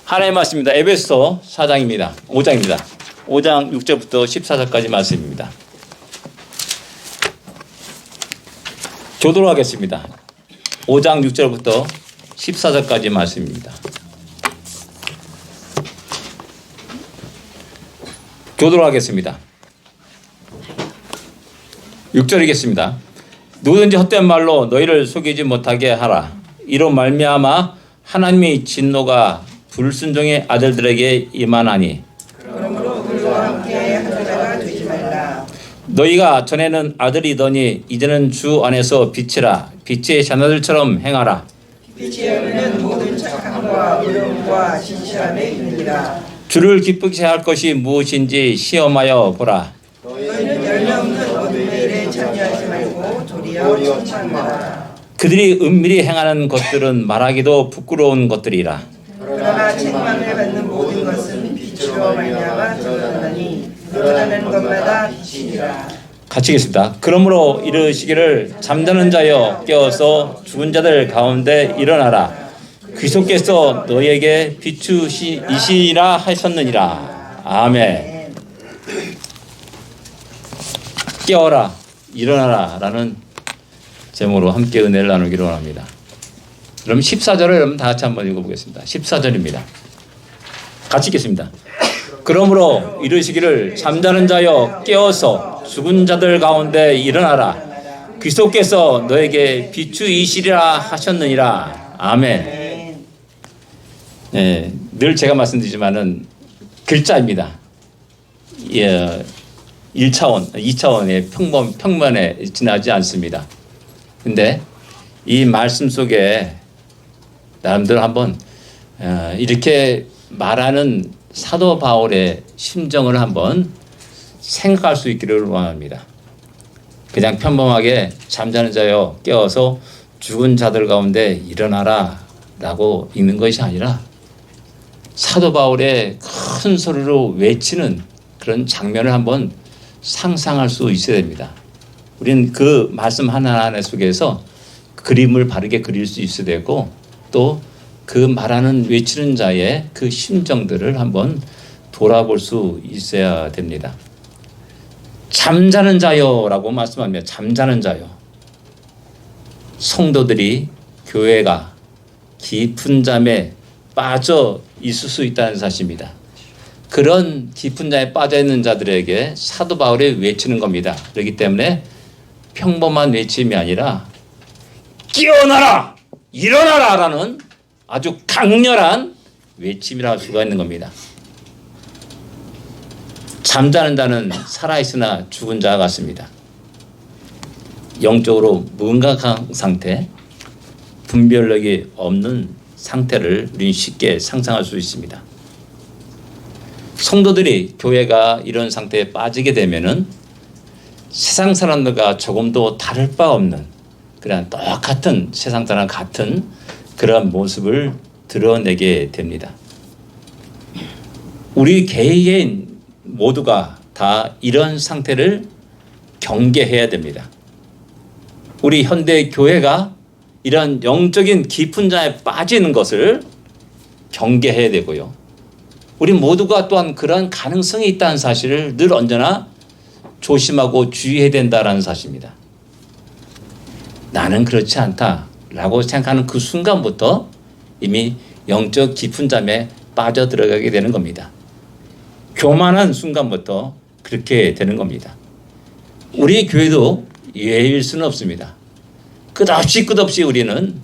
하나님의 말씀입니다. 에베소 4장입니다. 5장입니다. 5장 6절부터 14절까지 말씀입니다. 교도로 하겠습니다. 5장 6절부터 14절까지 말씀입니다. 교도로 하겠습니다. 6절이겠습니다. 누구든지 헛된 말로 너희를 속이지 못하게 하라. 이로 말미암아 하나님의 진노가 불순종의 아들들에게 임하나니 그러므로 그들과 함께 한 자가 되지 말라. 너희가 전에는 아들이더니 이제는 주 안에서 빛이라. 빛의 자녀들처럼 행하라. 빛이 열리는 모든 착함과 의로움과 진실함에 있느니라. 주를 기쁘게 할 것이 무엇인지 시험하여 보라. 너희는 열매 없는 어둠의 일에 참여하지 말고 도리어 청망하라. 그들이 은밀히 행하는 것들은 말하기도 부끄러운 것들이라. 그러나 책망을 받는 모든 것은 빛으로 말미암아 드러나니 드러나는 것마다 빛이니라. 같이 읽겠습니다. 그러므로 이르시기를 잠자는 자여 깨어서 죽은 자들 가운데 일어나라. 그리스도께서 너희에게 비추이시라 하셨느니라. 아멘. 깨어라 일어나라 라는 제목으로 함께 은혜를 나누기로 합니다. 그럼 14절을 여러분 다 같이 한번 읽어보겠습니다. 14절입니다. 같이 읽겠습니다. 그러므로 이르시기를 잠자는 자여 깨어서 죽은 자들 가운데 일어나라. 그리스도께서 너에게 비추이시리라 하셨느니라. 아멘. 네, 늘 제가 말씀드리지만은 글자입니다. 예, 1차원, 2차원의 평면에 지나지 않습니다. 근데 이 말씀 속에 나름대로 한번 이렇게 말하는 사도 바울의 심정을 한번 생각할 수 있기를 원합니다. 그냥 평범하게 잠자는 자여 깨어서 죽은 자들 가운데 일어나라 라고 읽는 것이 아니라 사도 바울의 큰 소리로 외치는 그런 장면을 한번 상상할 수 있어야 됩니다. 우리는 그 말씀 하나하나 속에서 그림을 바르게 그릴 수 있어야 되고 또 그 말하는 외치는 자의 그 심정들을 한번 돌아볼 수 있어야 됩니다. 잠자는 자여라고 말씀합니다. 잠자는 자여. 성도들이 교회가 깊은 잠에 빠져 있을 수 있다는 사실입니다. 그런 깊은 잠에 빠져 있는 자들에게 사도 바울이 외치는 겁니다. 그렇기 때문에 평범한 외침이 아니라 깨어나라! 일어나라! 라는 아주 강렬한 외침이라 할 수가 있는 겁니다. 잠자는 자는 살아있으나 죽은 자 같습니다. 영적으로 무감각한 상태, 분별력이 없는 상태를 우리는 쉽게 상상할 수 있습니다. 성도들이 교회가 이런 상태에 빠지게 되면은 세상 사람들과 조금도 다를 바 없는 그런 똑같은 세상 사람 같은 그런 모습을 드러내게 됩니다. 우리 개인 모두가 다 이런 상태를 경계해야 됩니다. 우리 현대 교회가 이런 영적인 깊은 잠에 빠지는 것을 경계해야 되고요. 우리 모두가 또한 그런 가능성이 있다는 사실을 늘 언제나 조심하고 주의해야 된다는 사실입니다. 나는 그렇지 않다라고 생각하는 그 순간부터 이미 영적 깊은 잠에 빠져 들어가게 되는 겁니다. 교만한 순간부터 그렇게 되는 겁니다. 우리 교회도 예외일 수는 없습니다. 끝없이 우리는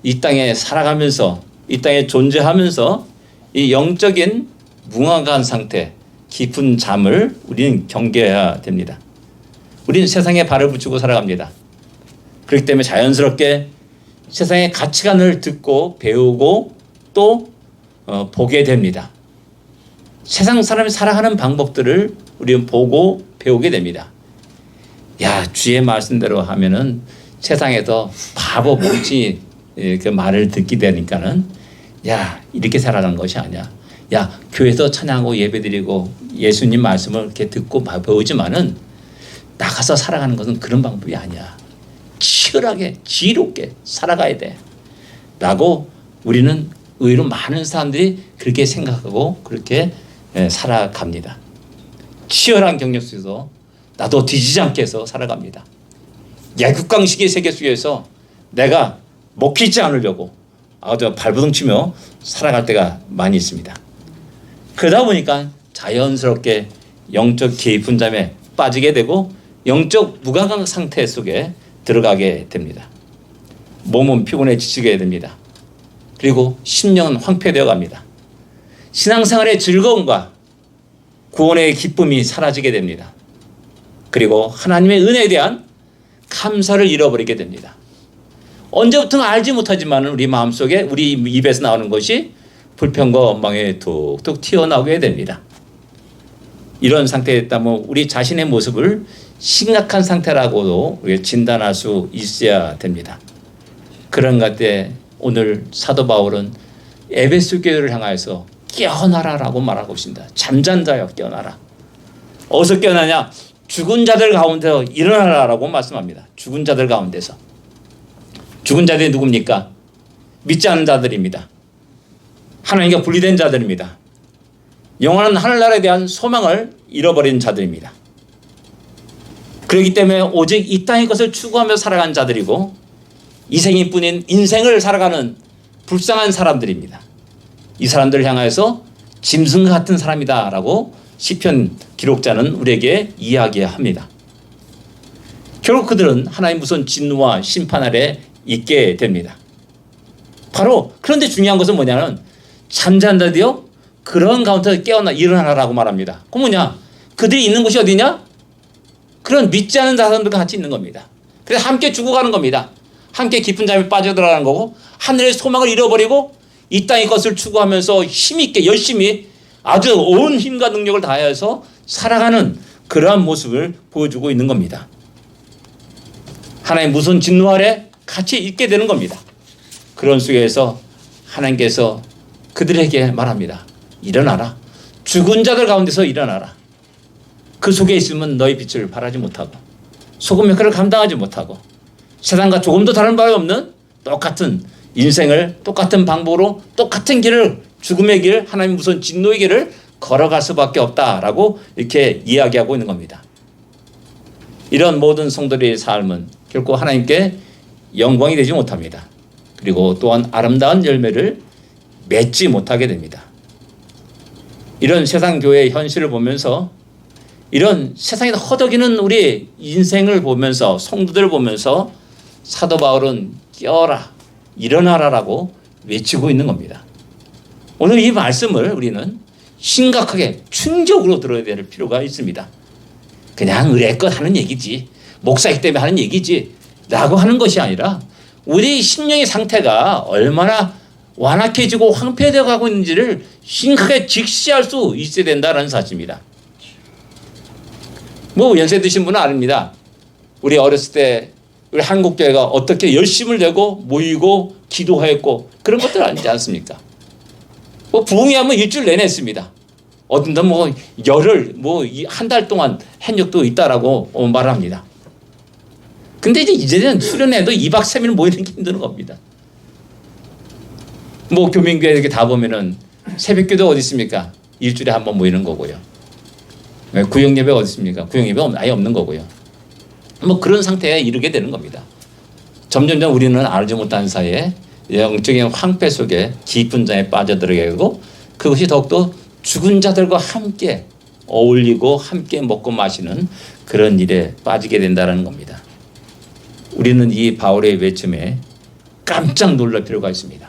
이 땅에 살아가면서 이 땅에 존재하면서 이 영적인 무감각한 상태, 깊은 잠을 우리는 경계해야 됩니다. 우리는 세상에 발을 붙이고 살아갑니다. 그렇기 때문에 자연스럽게 세상의 가치관을 듣고 배우고 또 보게 됩니다. 세상 사람이 살아가는 방법들을 우리는 보고 배우게 됩니다. 야, 주의 말씀대로 하면은 세상에서 바보 뭉치 그 말을 듣게 되니까는 야, 이렇게 살아가는 것이 아니야. 야, 교회에서 찬양하고 예배드리고 예수님 말씀을 이렇게 듣고 배우지만은 나가서 살아가는 것은 그런 방법이 아니야. 치열하게 지혜롭게 살아가야 돼 라고 우리는 의외로 많은 사람들이 그렇게 생각하고 그렇게 살아갑니다. 치열한 경력 속에서 나도 뒤지지 않게 해서 살아갑니다. 애국강식의 세계 속에서 내가 먹히지 않으려고 아주 발버둥 치며 살아갈 때가 많이 있습니다. 그러다 보니까 자연스럽게 영적 기분잠에 빠지게 되고 영적 무감각 상태 속에 들어가게 됩니다. 몸은 피곤해 지치게 됩니다. 그리고 심령은 황폐되어 갑니다. 신앙생활의 즐거움과 구원의 기쁨이 사라지게 됩니다. 그리고 하나님의 은혜에 대한 감사를 잃어버리게 됩니다. 언제부턴가 알지 못하지만 우리 마음속에 우리 입에서 나오는 것이 불평과 원망에 툭툭 튀어나오게 됩니다. 이런 상태에 있다면 우리 자신의 모습을 심각한 상태라고도 진단할 수 있어야 됩니다. 그런 것 때 오늘 사도 바울은 에베소 교회를 향하여서 깨어나라라고 말하고 있습니다. 잠잔 자여 깨어나라. 어디서 깨어나냐? 죽은 자들 가운데서 일어나라라고 말씀합니다. 죽은 자들 가운데서. 죽은 자들이 누굽니까? 믿지 않는 자들입니다. 하나님과 분리된 자들입니다. 영원한 하늘나라에 대한 소망을 잃어버린 자들입니다. 그렇기 때문에 오직 이 땅의 것을 추구하며 살아간 자들이고 이생일 뿐인 인생을 살아가는 불쌍한 사람들입니다. 이 사람들을 향하여서 짐승 같은 사람이다 라고 시편 기록자는 우리에게 이야기합니다. 결국 그들은 하나님 무서운 진노와 심판 아래 있게 됩니다. 바로 그런데 중요한 것은 뭐냐면 잠잔 자들이요 그런 가운데서 깨어나 일어나라고 말합니다. 그 뭐냐? 그들이 있는 곳이 어디냐? 그런 믿지 않는 사람들과 같이 있는 겁니다. 그래서 함께 죽어가는 겁니다. 함께 깊은 잠에 빠져들어가는 거고 하늘의 소망을 잃어버리고 이 땅의 것을 추구하면서 힘있게 열심히 아주 온 힘과 능력을 다해서 살아가는 그러한 모습을 보여주고 있는 겁니다. 하나님 무서운 진노 아래 같이 있게 되는 겁니다. 그런 속에서 하나님께서 그들에게 말합니다. 일어나라. 죽은 자들 가운데서 일어나라. 그 속에 있으면 너희 빛을 발하지 못하고 소금 역할을 감당하지 못하고 세상과 조금도 다른 바가 없는 똑같은 인생을 똑같은 방법으로 똑같은 길을 죽음의 길 하나님 무서운 진노의 길을 걸어갈 수밖에 없다라고 이렇게 이야기하고 있는 겁니다. 이런 모든 성도들의 삶은 결코 하나님께 영광이 되지 못합니다. 그리고 또한 아름다운 열매를 맺지 못하게 됩니다. 이런 세상 교회의 현실을 보면서 이런 세상에서 허덕이는 우리 인생을 보면서 성도들을 보면서 사도 바울은 깨어라 일어나라라고 외치고 있는 겁니다. 오늘 이 말씀을 우리는 심각하게 충격으로 들어야 될 필요가 있습니다. 그냥 의뢰껏 하는 얘기지 목사이기 때문에 하는 얘기지 라고 하는 것이 아니라 우리 심령의 상태가 얼마나 완악해지고 황폐되어 가고 있는지를 심각하게 직시할 수 있어야 된다는 사실입니다. 뭐 연세 드신 분은 아닙니다. 우리 어렸을 때 우리 한국교회가 어떻게 열심을 내고 모이고 기도했고 그런 것들 아니지 않습니까? 뭐 부흥회하면 일주일 내내 했습니다. 어떤 데 뭐 열흘 뭐 한 달 동안 한 적도 있다라고 말합니다. 근데 이제는 수련회도 2박 3일 모이는 게 힘든 겁니다. 뭐 교민교회 이렇게 다 보면은 새벽기도 어디 있습니까? 일주일에 한 번 모이는 거고요. 구역예배 어디 있습니까? 구역예배 아예 없는 거고요. 뭐 그런 상태에 이르게 되는 겁니다. 점점점 우리는 알지 못하는 사이에 영적인 황폐 속에 깊은 잠에 빠져들게 되고 그것이 더욱더 죽은 자들과 함께 어울리고 함께 먹고 마시는 그런 일에 빠지게 된다는 겁니다. 우리는 이 바울의 외침에 깜짝 놀랄 필요가 있습니다.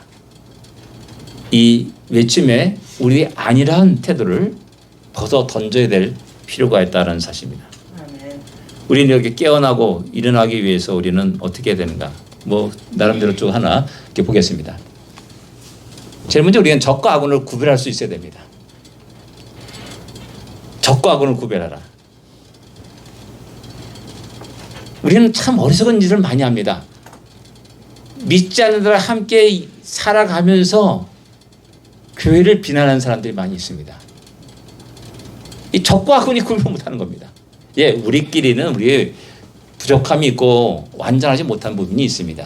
이 외침에 우리 아니라는 태도를 벗어 던져야 될 필요가 있다는 사실입니다. 아멘. 우리는 이렇게 깨어나고 일어나기 위해서 우리는 어떻게 해야 되는가? 뭐 나름대로 쭉 하나 이렇게 보겠습니다. 제일 먼저 우리는 적과 악을 구별할 수 있어야 됩니다. 적과 악을 구별하라. 우리는 참 어리석은 일을 많이 합니다. 믿지 않는 자들과 함께 살아가면서 교회를 비난하는 사람들이 많이 있습니다. 이 적과 악을 구별 못하는 겁니다. 예, 우리끼리는 우리의 부족함이 있고 완전하지 못한 부분이 있습니다.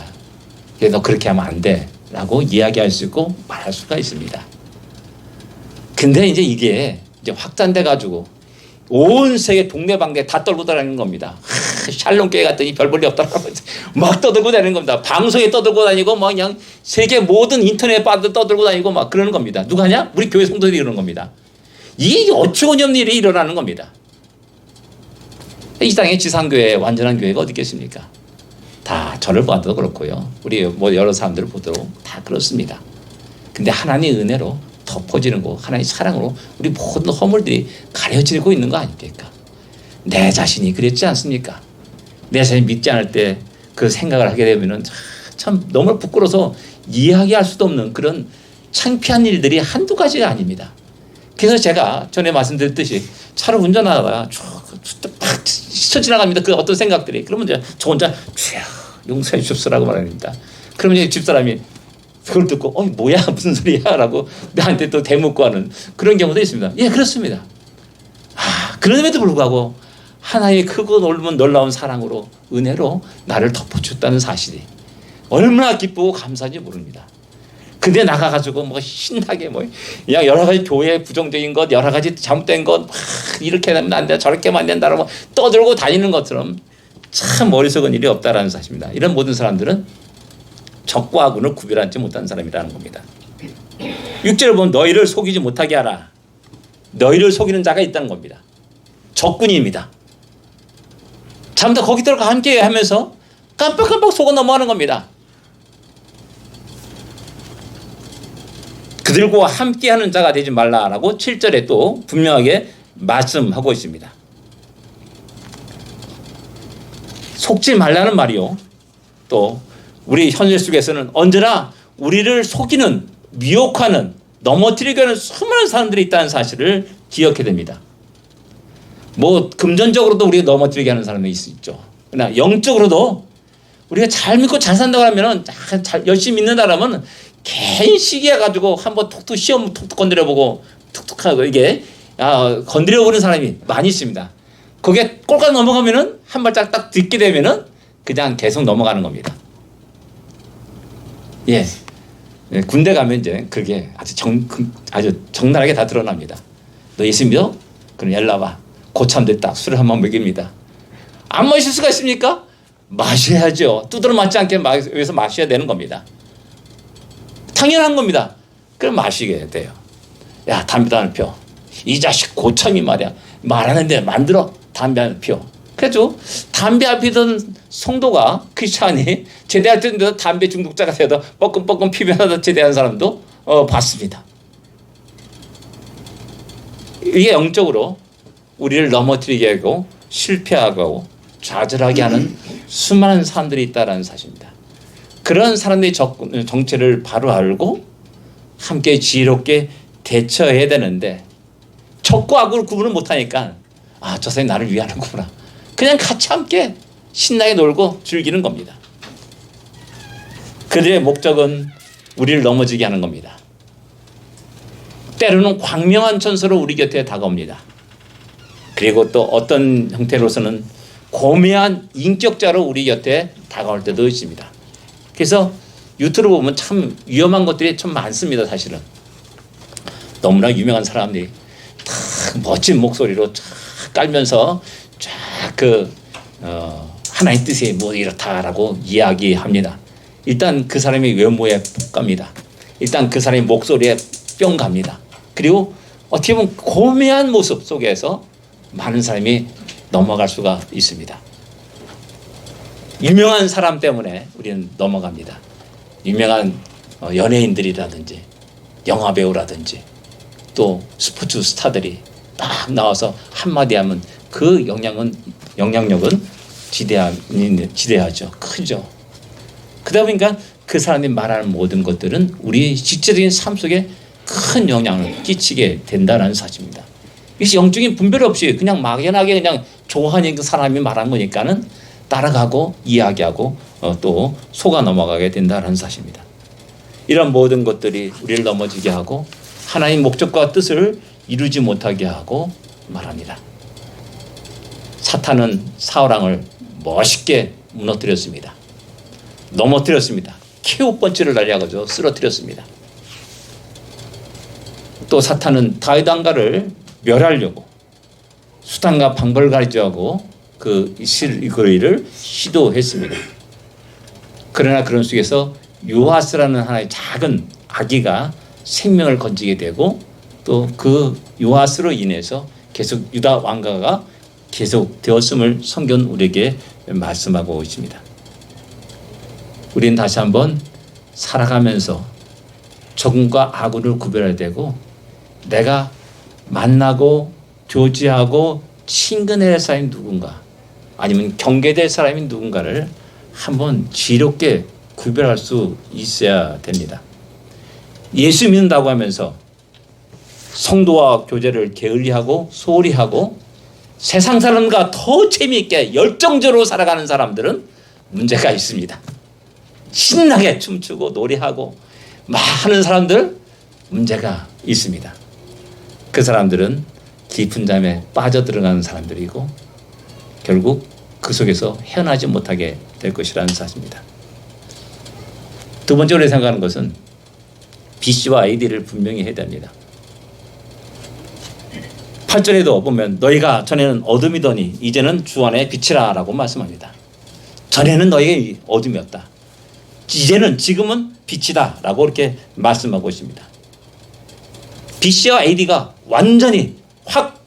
그래서 너 그렇게 하면 안 돼. 라고 이야기할 수 있고 말할 수가 있습니다. 근데 이제 이게 이제 확산돼 가지고 온 세계 동네방네 다 떨고 다니는 겁니다. 샬롬 교회 갔더니 별 볼일 없더라고. 막 떠들고 다니는 겁니다. 방송에 떠들고 다니고 막 그냥 세계 모든 인터넷 바도 떠들고 다니고 막 그러는 겁니다. 누가 하냐? 우리 교회 성도들이 그러는 겁니다. 이게 어처구니 없는 일이 일어나는 겁니다. 이 땅에 지상교회, 완전한 교회가 어디 있겠습니까? 다 저를 봐도 그렇고요. 우리 뭐 여러 사람들을 보도록 다 그렇습니다. 근데 하나님의 은혜로 덮어지는 거, 하나님의 사랑으로 우리 모든 허물들이 가려지고 있는 거 아닙니까? 내 자신이 그랬지 않습니까? 내 자신이 믿지 않을 때 그 생각을 하게 되면은 참 너무 부끄러워서 이야기할 수도 없는 그런 창피한 일들이 한두 가지가 아닙니다. 그래서 제가 전에 말씀드렸듯이 차를 운전하다가 팍 스쳐 지나갑니다. 그 어떤 생각들이. 그러면 이제 저 혼자 주여 용서해 주십시오라고 말합니다. 그러면 이제 집사람이 그걸 듣고 뭐야 무슨 소리야 라고 나한테 또 대묻고 하는 그런 경우도 있습니다. 예, 그렇습니다. 그럼에도 불구하고 하나의 크고 놀라운 사랑으로 은혜로 나를 덮어줬다는 사실이 얼마나 기쁘고 감사한지 모릅니다. 근데 나가가지고 뭐 신나게 뭐 그냥 여러 가지 교회의 부정적인 것, 여러 가지 잘못된 것, 이렇게 하면 안 돼, 저렇게 하면 안 된다라고 떠들고 다니는 것처럼 참 머릿속은 일이 없다라는 사실입니다. 이런 모든 사람들은 적과 악을 구별하지 못한 사람이라는 겁니다. 6절을 보면 너희를 속이지 못하게 하라. 너희를 속이는 자가 있다는 겁니다. 적군입니다. 잘못하면 거기들과 함께 하면서 깜빡깜빡 속아 넘어가는 겁니다. 그들과 함께하는 자가 되지 말라라고 7절에 또 분명하게 말씀하고 있습니다. 속지 말라는 말이요. 또 우리 현실 속에서는 언제나 우리를 속이는, 미혹하는, 넘어뜨리게 하는 수많은 사람들이 있다는 사실을 기억해야 됩니다. 뭐 금전적으로도 우리가 넘어뜨리게 하는 사람이 있죠. 그러나 영적으로도 우리가 잘 믿고 잘 산다고 하면은 잘 열심히 믿는다라면 개인 시기해 가지고 한번 툭툭 시험 툭툭 건드려보고 툭툭하고 이게 건드려보는 사람이 많이 있습니다. 거기에 꼴깍 넘어가면은 한 발짝 딱 딛게 되면은 그냥 계속 넘어가는 겁니다. 예, 군대 가면 이제 그게 아주 적나라하게 다 드러납니다. 너 예수 믿어? 그럼 일로 와봐. 고참들 딱 술을 한번 먹입니다. 안 마실 수가 있습니까? 마셔야죠. 두드러 맞지 않게 위해서 마셔야 되는 겁니다. 당연한 겁니다. 그럼 마시게 돼요. 야, 담배도 안 피워. 이 자식 고참이 말이야. 말하는데 만들어. 담배 안 피워. 그래도 담배 안 피던 성도가 크리스찬이 제대할 때도 담배 중독자가 되어도 뻐끔뻐끔 피면서 제대한 사람도 봤습니다. 이게 영적으로 우리를 넘어뜨리게 하고 실패하고 좌절하게 하는 수많은 사람들이 있다는 사실입니다. 그런 사람들의 정체를 바로 알고 함께 지혜롭게 대처해야 되는데 적과 악을 구분을 못하니까 저 사람이 나를 위하는구나. 그냥 같이 함께 신나게 놀고 즐기는 겁니다. 그들의 목적은 우리를 넘어지게 하는 겁니다. 때로는 광명한 천사로 우리 곁에 다가옵니다. 그리고 또 어떤 형태로서는 고매한 인격자로 우리 곁에 다가올 때도 있습니다. 그래서 유튜브 보면 참 위험한 것들이 참 많습니다. 사실은 너무나 유명한 사람들이 다 멋진 목소리로 쫙 깔면서 쫙 하나의 뜻이 뭐 이렇다라고 이야기합니다. 일단 그 사람의 외모에 푹 갑니다. 일단 그 사람의 목소리에 뿅 갑니다. 그리고 어떻게 보면 고매한 모습 속에서 많은 사람이 넘어갈 수가 있습니다. 유명한 사람 때문에 우리는 넘어갑니다. 유명한 연예인들이라든지 영화배우라든지 또 스포츠 스타들이 딱 나와서 한마디 하면 그 영향력은 지대하죠. 크죠. 그러다 보니까 그 사람이 말하는 모든 것들은 우리 실제적인 삶 속에 큰 영향을 끼치게 된다는 사실입니다. 이것이 영적인 분별 없이 그냥 막연하게 그냥 좋아하는 그 사람이 말한 거니까는 따라가고 이야기하고 또 속아 넘어가게 된다는 사실입니다. 이런 모든 것들이 우리를 넘어지게 하고 하나님 목적과 뜻을 이루지 못하게 하고 말합니다. 사탄은 사울왕을 멋있게 무너뜨렸습니다. 넘어뜨렸습니다. 캐옷번치를 날려가지고 쓰러뜨렸습니다. 또 사탄은 다윗 왕가를 멸하려고 수단과 방법을 가리자고 그 일거리를 시도했습니다. 그러나 그런 속에서 요아스라는 하나의 작은 아기가 생명을 건지게 되고 또 그 요아스로 인해서 계속 유다 왕가가 계속 되었음을 성경은 우리에게 말씀하고 있습니다. 우리는 다시 한번 살아가면서 적군과 아군을 구별해야 되고 내가 만나고 교제하고 친근해야 할 사람이 누군가 아니면 경계될 사람이 누군가를 한번 지롭게 구별할 수 있어야 됩니다. 예수 믿는다고 하면서 성도와 교제를 게을리하고 소홀히 하고 세상 사람과 더 재미있게 열정적으로 살아가는 사람들은 문제가 있습니다. 신나게 춤추고 노래하고 많은 사람들 문제가 있습니다. 그 사람들은 깊은 잠에 빠져들어가는 사람들이고 결국 그 속에서 헤어나지 못하게 될 것이라는 사실입니다. 두 번째로 생각하는 것은 BC와 AD를 분명히 해야 됩니다. 8절에도 보면 너희가 전에는 어둠이더니 이제는 주 안에 빛이라 라고 말씀합니다. 전에는 너희가 어둠이었다. 이제는 지금은 빛이다 라고 이렇게 말씀하고 있습니다. BC와 AD가 완전히 확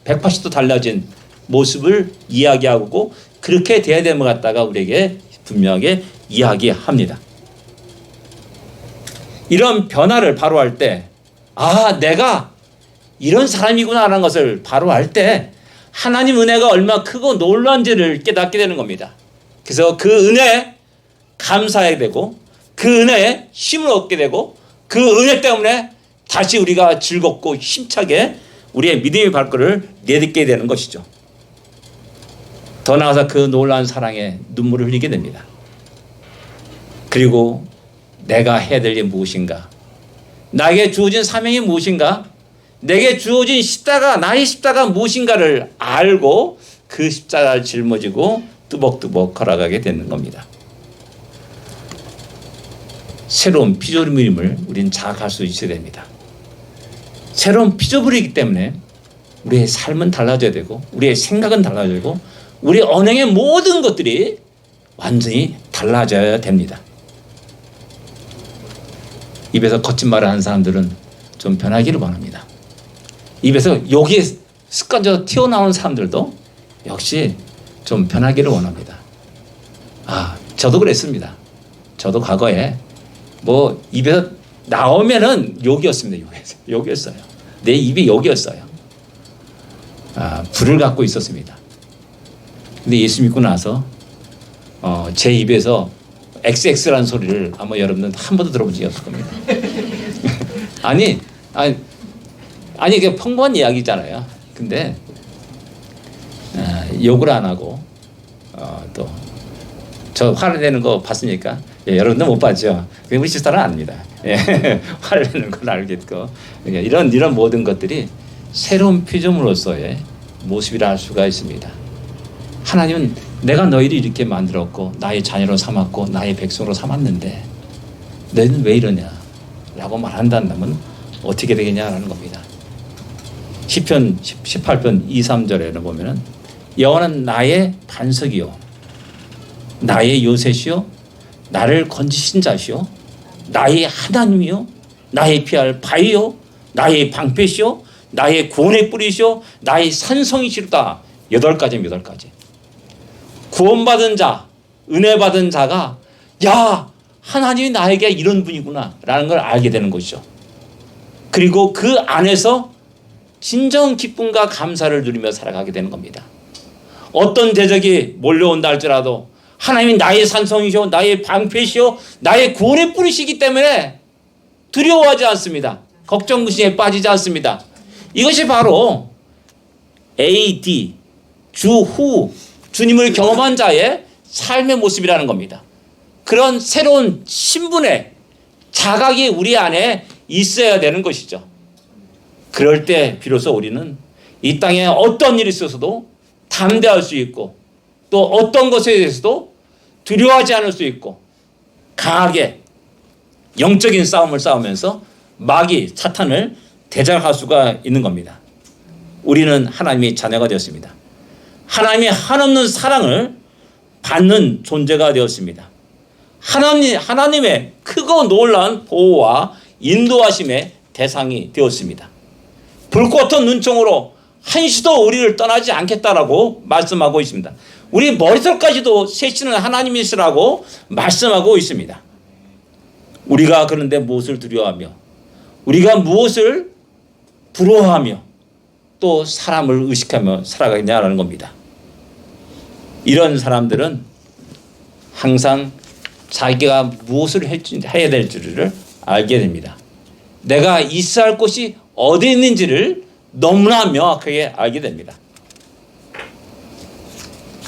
180도 달라진 모습을 이야기하고 그렇게 돼야 되는 것 같다가 우리에게 분명하게 이야기합니다. 이런 변화를 바로 할 때 내가 이런 사람이구나 하는 것을 바로 할 때 하나님 은혜가 얼마나 크고 놀라운지를 깨닫게 되는 겁니다. 그래서 그 은혜에 감사해야 되고 그 은혜에 힘을 얻게 되고 그 은혜 때문에 다시 우리가 즐겁고 힘차게 우리의 믿음의 발걸음을 내딛게 되는 것이죠. 더 나아가서 그 놀라운 사랑에 눈물을 흘리게 됩니다. 그리고 내가 해야 될 일이 무엇인가? 나에게 주어진 사명이 무엇인가? 내게 주어진 십자가, 나의 십자가 무엇인가를 알고 그 십자가를 짊어지고 뚜벅뚜벅 걸어가게 되는 겁니다. 새로운 피조물임을 우리는 자각할 수 있어야 됩니다. 새로운 피조물이기 때문에 우리의 삶은 달라져야 되고 우리의 생각은 달라져야 되고 우리 언행의 모든 것들이 완전히 달라져야 됩니다. 입에서 거친 말을 하는 사람들은 좀 변하기를 원합니다. 입에서 욕이 습관적으로 튀어나오는 사람들도 역시 좀 변하기를 원합니다. 저도 그랬습니다. 저도 과거에 입에서 나오면은 욕이었습니다. 욕이었어요. 내 입이 욕이었어요. 불을 갖고 있었습니다. 근데 예수 믿고 나서 제 입에서 XX라는 소리를 아마 여러분들 한 번도 들어본 적이 없을 겁니다. 아니 이게 평범한 이야기잖아요. 근데 욕을 안 하고 또 저 화를 내는 거 봤으니까 여러분들 못 봤죠. 우리 집사람은 압니다. 화를 내는 건 알겠고 그러니까 이런 모든 것들이 새로운 피조물로서의 모습이라 할 수가 있습니다. 하나님은 내가 너희를 이렇게 만들었고 나의 자녀로 삼았고 나의 백성으로 삼았는데 너희는 왜 이러냐 라고 말한다면 어떻게 되겠냐라는 겁니다. 시편 18편 2, 3절에는 보면은 여호와는 나의 반석이요 나의 요새시요 나를 건지신 자시요 나의 하나님이요 나의 피할 바위요 나의 방패시요 나의 구원의 뿌리시요 나의 산성이시로다. 8가지 구원받은 자 은혜 받은 자가 하나님이 나에게 이런 분이구나 라는 걸 알게 되는 것이죠. 그리고 그 안에서 진정 기쁨과 감사를 누리며 살아가게 되는 겁니다. 어떤 대적이 몰려온다 할지라도 하나님이 나의 산성이시오 나의 방패시오 나의 구원의 뿌리시기 때문에 두려워하지 않습니다. 걱정구심에 빠지지 않습니다. 이것이 바로 AD 주후 주님을 경험한 자의 삶의 모습이라는 겁니다. 그런 새로운 신분의 자각이 우리 안에 있어야 되는 것이죠. 그럴 때 비로소 우리는 이 땅에 어떤 일이 있어서도 담대할 수 있고 또 어떤 것에 대해서도 두려워하지 않을 수 있고 강하게 영적인 싸움을 싸우면서 마귀 사탄을 대적할 수가 있는 겁니다. 우리는 하나님의 자녀가 되었습니다. 하나님의 한없는 사랑을 받는 존재가 되었습니다. 하나님의 크고 놀라운 보호와 인도하심의 대상이 되었습니다. 불꽃 같은 눈총으로 한시도 우리를 떠나지 않겠다라고 말씀하고 있습니다. 우리 머리털까지도 세시는 하나님이시라고 말씀하고 있습니다. 우리가 그런데 무엇을 두려워하며 우리가 무엇을 부러워하며 또 사람을 의식하며 살아가냐라는 겁니다. 이런 사람들은 항상 자기가 무엇을 해야 될지를 알게 됩니다. 내가 있어야 할 곳이 어디 있는지를 너무나 명확하게 알게 됩니다.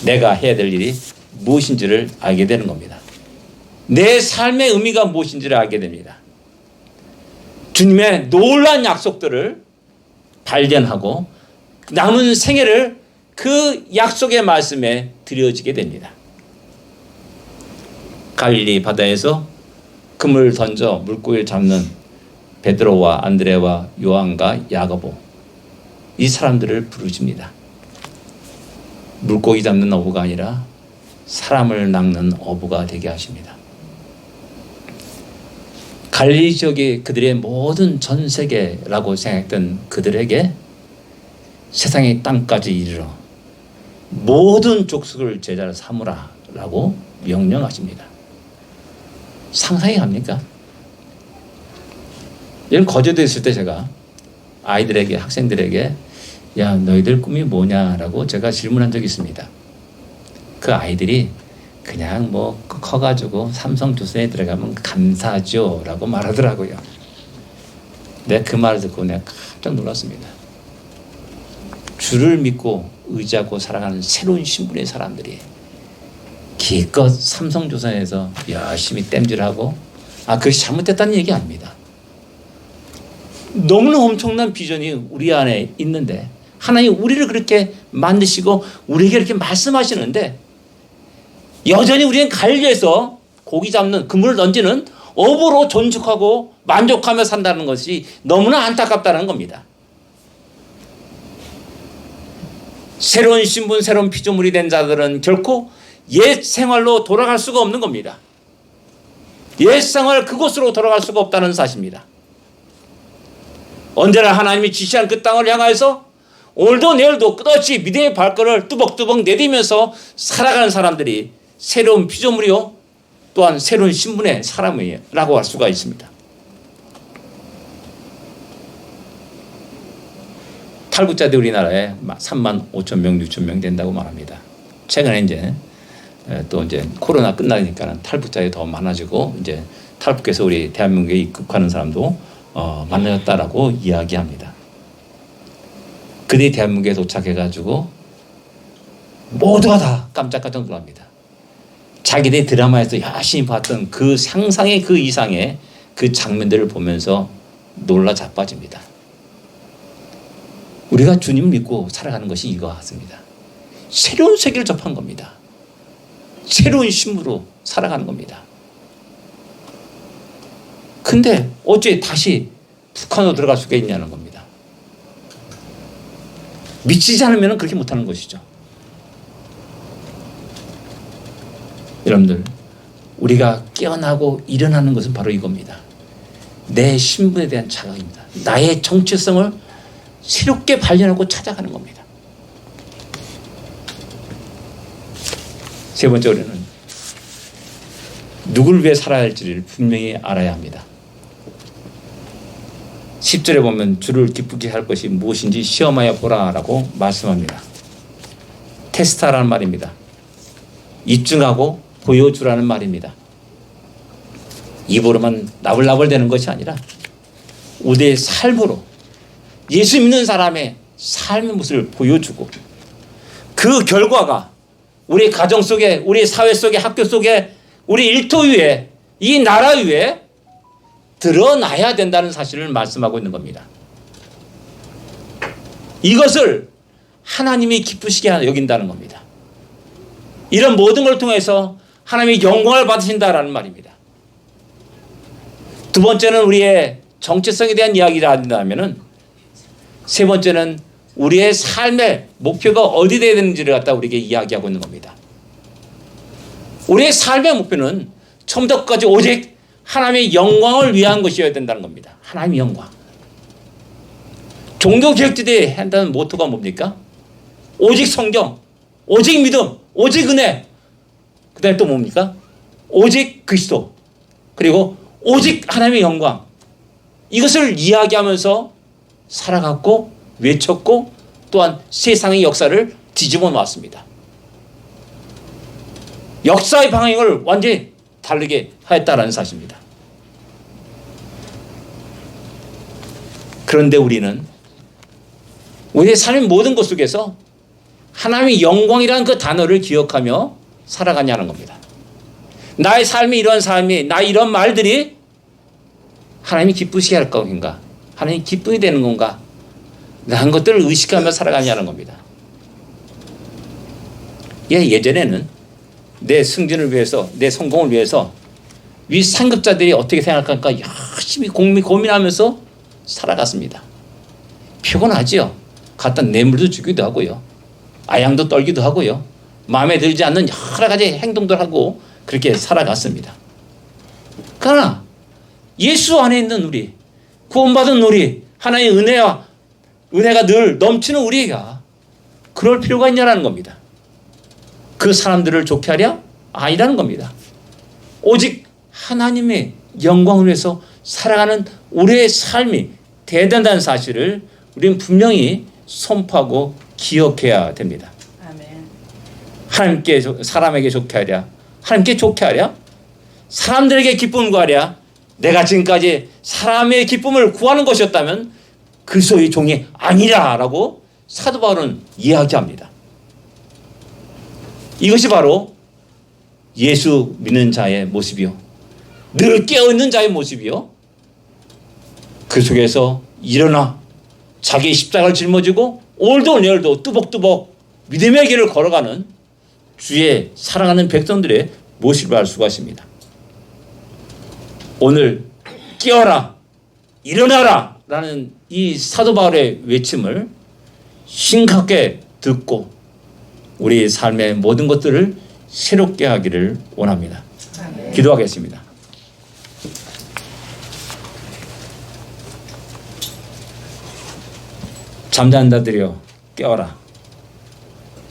내가 해야 될 일이 무엇인지를 알게 되는 겁니다. 내 삶의 의미가 무엇인지를 알게 됩니다. 주님의 놀라운 약속들을 발견하고 남은 생애를 그 약속의 말씀에 드려지게 됩니다. 갈릴리 바다에서 그물 던져 물고기를 잡는 베드로와 안드레와 요한과 야고보, 이 사람들을 부르십니다. 물고기 잡는 어부가 아니라 사람을 낚는 어부가 되게 하십니다. 갈릴리 지역이 그들의 모든 전 세계라고 생각했던 그들에게 세상의 땅까지 이르러 모든 족속을 제자로 삼으라 라고 명령하십니다. 상상이 갑니까? 이런 거제도에 있을 때 제가 아이들에게, 학생들에게 야, 너희들 꿈이 뭐냐라고 제가 질문한 적이 있습니다. 그 아이들이 그냥 뭐 커가지고 삼성조선에 들어가면 감사하죠 라고 말하더라고요. 내가 그 말을 듣고 내가 깜짝 놀랐습니다. 주를 믿고 의지하고 살아가는 새로운 신분의 사람들이 기껏 삼성조선에서 열심히 땜질하고, 그것이 잘못됐다는 얘기 아닙니다. 너무나 엄청난 비전이 우리 안에 있는데 하나님 우리를 그렇게 만드시고 우리에게 이렇게 말씀하시는데 여전히 우리는 갈릴리에서 고기 잡는, 그물을 던지는 어부로 존중하고 만족하며 산다는 것이 너무나 안타깝다는 겁니다. 새로운 신분, 새로운 피조물이 된 자들은 결코 옛 생활로 돌아갈 수가 없는 겁니다. 옛 생활 그곳으로 돌아갈 수가 없다는 사실입니다. 언제나 하나님이 지시한 그 땅을 향하여서 오늘도 내일도 끝없이 믿음의 발걸음을 뚜벅뚜벅 내디면서 살아가는 사람들이 새로운 피조물이요 또한 새로운 신분의 사람이라고 할 수가 있습니다. 탈북자들이 우리나라에 3만 5천 명, 6천 명 된다고 말합니다. 최근에 이제 코로나 끝나니까 탈북자들이 더 많아지고 이제 탈북해서 우리 대한민국에 입국하는 사람도 많아졌다라고 이야기합니다. 그들이 대한민국에 도착해가지고 모두가 다 깜짝깜짝 놀랍니다. 자기들이 드라마에서 열심히 봤던 그 상상의 그 이상의 그 장면들을 보면서 놀라 자빠집니다. 우리가 주님 믿고 살아가는 것이 이거 같습니다. 새로운 세계를 접한 겁니다. 새로운 신분으로 살아가는 겁니다. 근데 어째 다시 북한으로 들어갈 수가 있냐는 겁니다. 미치지 않으면 그렇게 못하는 것이죠. 여러분들, 우리가 깨어나고 일어나는 것은 바로 이겁니다. 내 신분에 대한 자각입니다. 나의 정체성을 새롭게 발견하고 찾아가는 겁니다. 세 번째로는 누구를 위해 살아야 할지를 분명히 알아야 합니다. 10절에 보면 주를 기쁘게 할 것이 무엇인지 시험하여 보라라고 말씀합니다. 테스트하라는 말입니다. 입증하고 보여주라는 말입니다. 입으로만 나불나불대는 것이 아니라 우리의 삶으로 예수 믿는 사람의 삶의 모습을 보여주고 그 결과가 우리 가정 속에, 우리 사회 속에, 학교 속에, 우리 일터 위에, 이 나라 위에 드러나야 된다는 사실을 말씀하고 있는 겁니다. 이것을 하나님이 기쁘시게 여긴다는 겁니다. 이런 모든 걸 통해서 하나님이 영광을 받으신다라는 말입니다. 두 번째는 우리의 정체성에 대한 이야기를 한다면은, 세 번째는 우리의 삶의 목표가 어디 되어야 되는지를 갖다 우리에게 이야기하고 있는 겁니다. 우리의 삶의 목표는 처음부터 끝까지 오직 하나님의 영광을 위한 것이어야 된다는 겁니다. 하나님의 영광. 종교개혁자들이 한다는 모토가 뭡니까? 오직 성경, 오직 믿음, 오직 은혜. 그 다음에 또 뭡니까? 오직 그리스도. 그리고 오직 하나님의 영광. 이것을 이야기하면서 살아갔고 외쳤고 또한 세상의 역사를 뒤집어 놓았습니다. 역사의 방향을 완전히 다르게 하였다라는 사실입니다. 그런데 우리는 우리의 삶의 모든 것 속에서 하나님의 영광이라는 그 단어를 기억하며 살아가냐는 겁니다. 나의 삶이 이런 삶이, 나의 이런 말들이 하나님이 기쁘시게 할 건가? 하나님이 기쁨이 되는 건가? 라는 것들을 의식하며 살아가냐는 겁니다. 예전에는 내 승진을 위해서, 내 성공을 위해서 위 상급자들이 어떻게 생각할까 열심히 고민하면서 살아갔습니다. 피곤하지요. 갖다 뇌물도 주기도 하고요. 아양도 떨기도 하고요. 마음에 들지 않는 여러 가지 행동들 하고 그렇게 살아갔습니다. 그러나 예수 안에 있는 우리, 구원받은 우리, 하나님의 은혜가 늘 넘치는 우리가 그럴 필요가 있냐라는 겁니다. 그 사람들을 좋게 하랴? 아니라는 겁니다. 오직 하나님의 영광을 위해서 살아가는 우리의 삶이 대단한 사실을 우리는 분명히 선포하고 기억해야 됩니다. 아멘. 하나님께, 사람에게 좋게 하랴? 하나님께 좋게 하랴? 사람들에게 기쁨을 구하랴? 내가 지금까지 사람의 기쁨을 구하는 것이었다면 그리스도의 종이 아니라라고 사도 바울은 이야기합니다. 이것이 바로 예수 믿는 자의 모습이요, 늘 깨어있는 자의 모습이요, 그 속에서 일어나 자기의 십자가를 짊어지고 오늘도 내일도 뚜벅뚜벅 믿음의 길을 걸어가는 주의 사랑하는 백성들의 모습을 알 수가 있습니다. 오늘 깨어라, 일어나라 라는 이 사도 바울의 외침을 심각하게 듣고 우리 삶의 모든 것들을 새롭게 하기를 원합니다. 기도하겠습니다. 잠자는 자들이여 깨어라,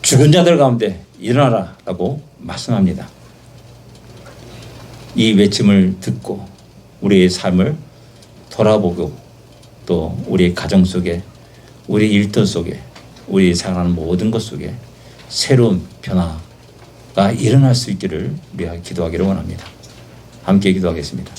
죽은 자들 가운데 일어나라 라고 말씀합니다. 이 외침을 듣고 우리의 삶을 돌아보고 또 우리 가정 속에, 우리 일터 속에, 우리 생활하는 모든 것 속에 새로운 변화가 일어날 수 있기를 우리가 기도하기를 원합니다. 함께 기도하겠습니다.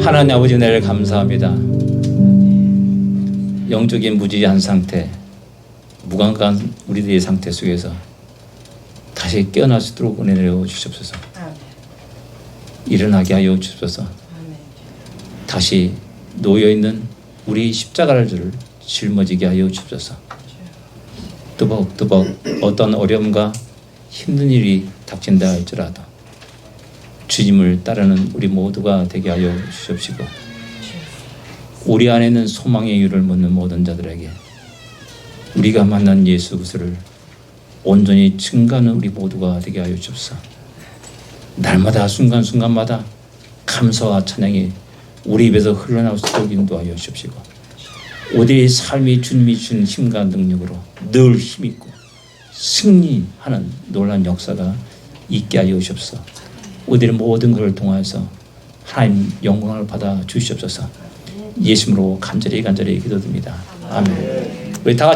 하나님 아버지 은혜를 감사합니다. 영적인 무지한 상태, 무감각한 우리들의 상태 속에서 다시 깨어날 수 있도록 은혜 내려 주시옵소서. 일어나게 하여 주옵소서. 다시 놓여있는 우리 십자가를 짊어지게 하여 주옵소서. 뜨벅뜨벅 어떤 어려움과 힘든 일이 닥친다 할지라도 주님을 따르는 우리 모두가 되게 하여 주시옵시고, 우리 안에는 소망의 이유를 묻는 모든 자들에게 우리가 만난 예수 그리스도를 온전히 증거하는 우리 모두가 되게 하여 주옵소서. 날마다 순간순간마다 감사와 찬양이 우리 입에서 흘러나올 수 있도록 인도하여 주옵시고, 우리의 삶이 주님이 준 힘과 능력으로 늘 힘있고 승리하는 놀라운 역사가 있게 하여 주옵소서. 우리의 모든 것을 통해서 하나님 영광을 받아 주시옵소서. 예수님으로 간절히 기도드립니다. 아멘. 우리 다 같이